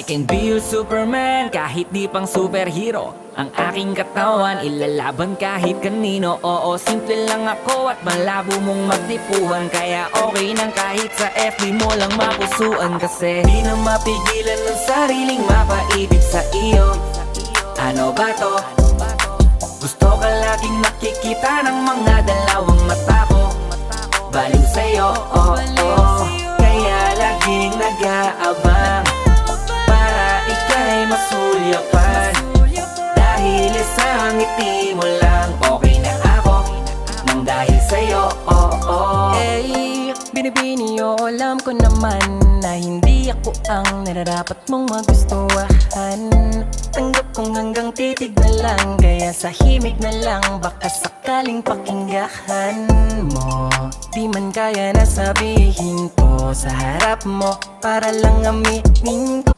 I can be your Superman kahit di pang superhero. Ang aking katawan ilalaban kahit kanino. Oo, simple lang ako at malabo mong magdipuhan. Kaya okay nang kahit sa FB mo lang mapusuan. Kasi di na mapigilan ng sariling mapaibig sa iyo. Ano ba to? Gusto ka laging nakikita ng mga dalawang mata ko. Baliw sa'yo, oh, oh. Kaya laging nag-aabang para ika'y masulyapan. Dahil isang ngiti mo lang okay na ako. Nang dahil sa'yo, oh, oh. Hey, binibini o alam ko naman na hindi ako ang nararapat mong magustuhan. Tanggap kong hanggang titig na lang, kaya sa himig na lang baka sakaling pakinggahan mo. Di man kaya na sabihin ko sa harap mo para lang aminin ko